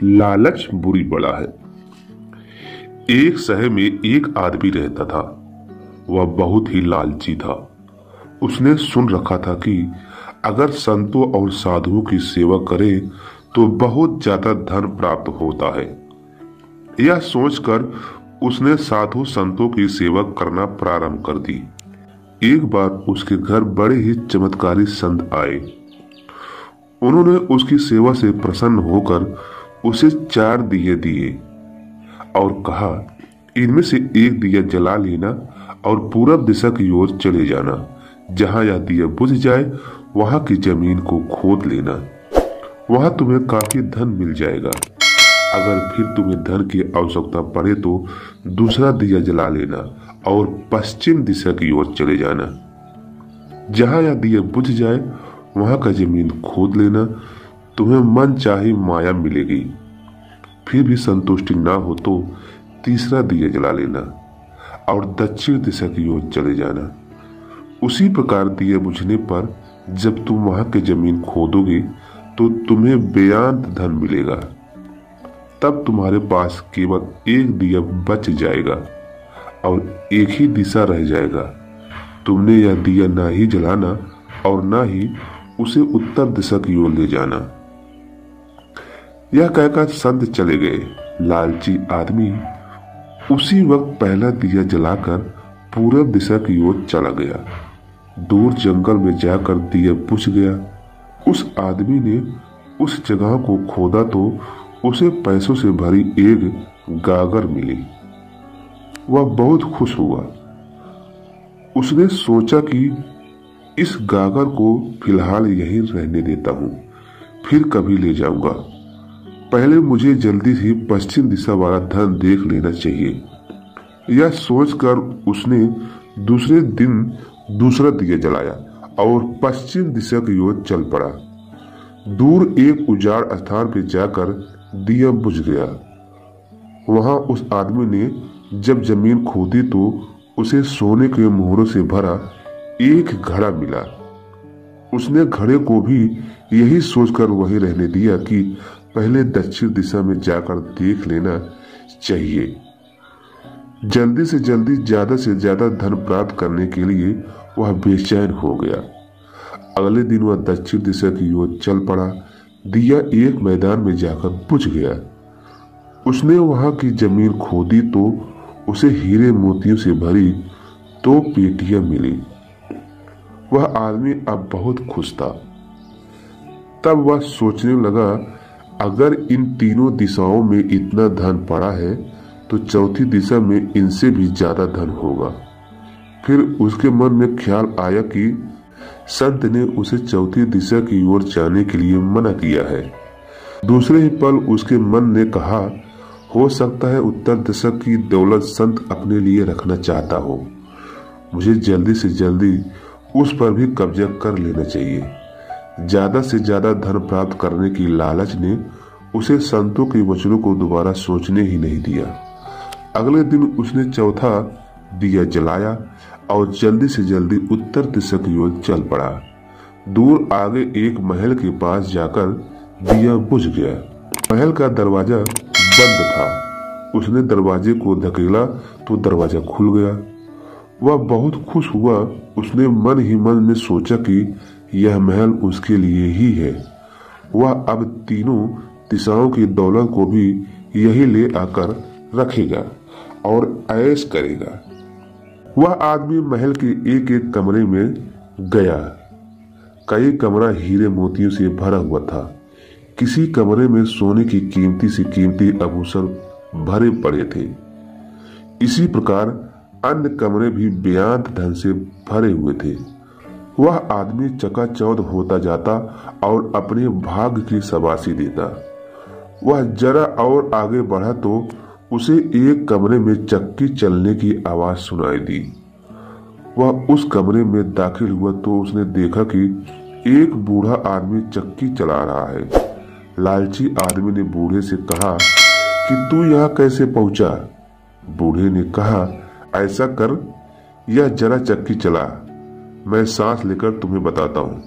लालच बुरी बला है। एक शहर में एक आदमी रहता था। वह बहुत ही लालची था। उसने सुन रखा था कि अगर संतों और साधुओं की सेवा करे तो बहुत ज्यादा धन प्राप्त होता है। यह सोचकर उसने साधु संतों की सेवा करना प्रारंभ कर दी। एक बार उसके घर बड़े ही चमत्कारी संत आए। उन्होंने उसकी सेवा से प्रसन्न होकर उसे 4 दिए दिए और कहा, इनमें से एक दिया जला लेना और पूरब दिशा की ओर चले जाना। जहां यह दिया बुझ जाए वहां की जमीन को खोद लेना। वहां तुम्हें काफी धन मिल जाएगा। अगर फिर तुम्हें धन की आवश्यकता पड़े तो दूसरा दिया जला लेना और पश्चिम दिशा की ओर चले जाना। जहां यह दिया बुझ जाए वहां का जमीन खोद लेना। तुम्हें मन चाही माया मिलेगी। फिर भी संतुष्टि ना हो तो तीसरा दिया जला लेना और दक्षिण दिशा की ओर चले जाना। उसी प्रकार दिया बुझने पर जब तुम वहां की जमीन खोदोगे तो तुम्हें बेअंत धन मिलेगा। तब तुम्हारे पास केवल एक दिया बच जाएगा और एक ही दिशा रह जाएगा। तुमने यह दिया ना ही जलाना और ना ही उसे उत्तर दिशा की ओर ले जाना। यह कहकर संत चले गए। लालची आदमी उसी वक्त पहला दिया जलाकर पूरब दिशा की ओर चला गया। दूर जंगल में जाकर दिया बुझ गया। उस आदमी ने उस जगह को खोदा तो उसे पैसों से भरी एक गागर मिली। वह बहुत खुश हुआ। उसने सोचा कि इस गागर को फिलहाल यहीं रहने देता हूं, फिर कभी ले जाऊंगा। पहले मुझे जल्दी से पश्चिम दिशा वाला धन देख लेना चाहिए। यह सोचकर उसने दूसरे दिन दूसरा दिया जलाया और पश्चिम दिशा की ओर चल पड़ा। दूर एक उजाड़ स्थान पर जाकर दिया बुझ गया। वहां उस आदमी ने जब जमीन खोदी तो उसे सोने के मोहरों से भरा एक घड़ा मिला। उसने घड़े को भी यही सोचकर वहीं रहने दिया कि पहले दक्षिण दिशा में जाकर देख लेना चाहिए। जल्दी से जल्दी ज्यादा से ज्यादा धन प्राप्त करने के लिए वह बेचैन हो गया। अगले दिन वह दक्षिण दिशा की ओर चल पड़ा। दिया एक मैदान में जाकर बुझ गया। उसने वहां की जमीन खोदी तो उसे हीरे मोतियों से भरी 2 पेटियां मिली। वह आदमी अब बहुत खुश था। तब वह सोचने लगा, अगर इन तीनों दिशाओं में इतना धन पड़ा है तो चौथी दिशा में इनसे भी ज्यादा धन होगा। फिर उसके मन में ख्याल आया कि संत ने उसे चौथी दिशा की ओर जाने के लिए मना किया है। दूसरे ही पल उसके मन ने कहा, हो सकता है उत्तर दिशा की दौलत संत अपने लिए रखना चाहता हो। मुझे जल्दी से जल्दी उस पर भी कब्जा कर लेना चाहिए। ज्यादा से ज्यादा धन प्राप्त करने की लालच ने उसे संतों के वचनों को दोबारा सोचने ही नहीं दिया। अगले दिन उसने चौथा दिया जलाया और जल्दी से जल्दी उत्तर दिशा की ओर चल पड़ा। दूर आगे एक महल के पास जाकर दिया बुझ गया। महल का दरवाजा बंद था। उसने दरवाजे को धकेला तो दरवाजा खुल गया। वह बहुत खुश हुआ। उसने मन ही मन में सोचा कि यह महल उसके लिए ही है। वह अब तीनों दिशाओं की दौलत को भी यही ले आकर रखेगा और ऐश करेगा। वह आदमी महल के एक एक कमरे में गया। कई कमरा हीरे मोतियों से भरा हुआ था। किसी कमरे में सोने की कीमती से कीमती आभूषण भरे पड़े थे। इसी प्रकार अन्य कमरे भी बेअंत धन से भरे हुए थे। वह आदमी चकाचौंध होता जाता और अपने भाग्य की शाबाशी देता। वह जरा और आगे बढ़ा तो उसे एक कमरे में चक्की चलने की आवाज सुनाई दी। वह उस कमरे में दाखिल हुआ तो उसने देखा कि एक बूढ़ा आदमी चक्की चला रहा है। लालची आदमी ने बूढ़े से कहा कि तू यहाँ कैसे पहुंचा? बूढ़े ने कहा, ऐसा कर, यह जरा चक्की चला, मैं सांस लेकर तुम्हें बताता हूँ।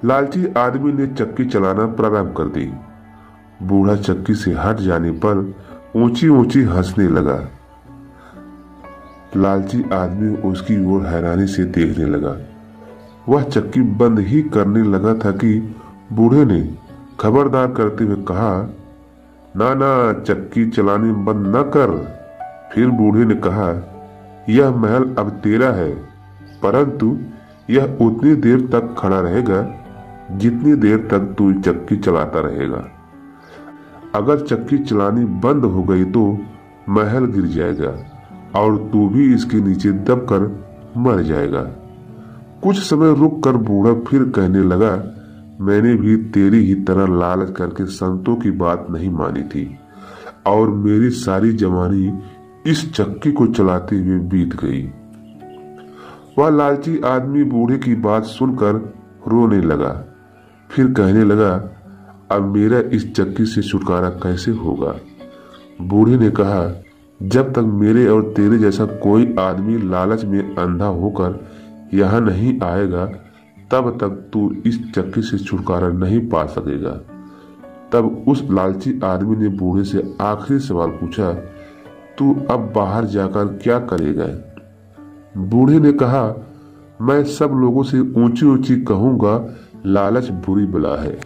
लालची आदमी ने चक्की चलाना प्रारंभ कर दी। बूढ़ा चक्की से हट जाने पर ऊंची ऊंची हंसने लगा। लालची आदमी उसकी ओर हैरानी से देखने लगा। वह चक्की बंद ही करने लगा था कि बूढ़े ने खबरदार करते हुए कहा, ना ना, चक्की चलानी बंद न कर। फिर बूढ़े ने कहा, यह महल अब तेरा है, परंतु यह उतनी देर तक खड़ा रहेगा जितनी देर तक तू चक्की चलाता रहेगा। अगर चक्की चलानी बंद हो गई तो महल गिर जाएगा और तू भी इसके नीचे दबकर मर जाएगा। कुछ समय रुक कर बूढ़ा फिर कहने लगा, मैंने भी तेरी ही तरह लालच करके संतों की बात नहीं मानी थी और मेरी सारी जवानी इस चक्की को चलाते हुए बीत गई। वह लालची आदमी बूढ़े की बात सुनकर रोने लगा। फिर कहने लगा, अब मेरा इस चक्की से छुटकारा कैसे होगा? बूढ़े ने कहा, जब तक मेरे और तेरे जैसा कोई आदमी लालच में अंधा होकर यहाँ नहीं आएगा तब तक तू इस चक्की से छुटकारा नहीं पा सकेगा। तब उस लालची आदमी ने बूढ़े से आखिरी सवाल पूछा, तू अब बाहर जाकर क्या करेगा? बूढ़े ने कहा, मैं सब लोगों से ऊंची ऊंची कहूंगा, लालच बुरी बला है।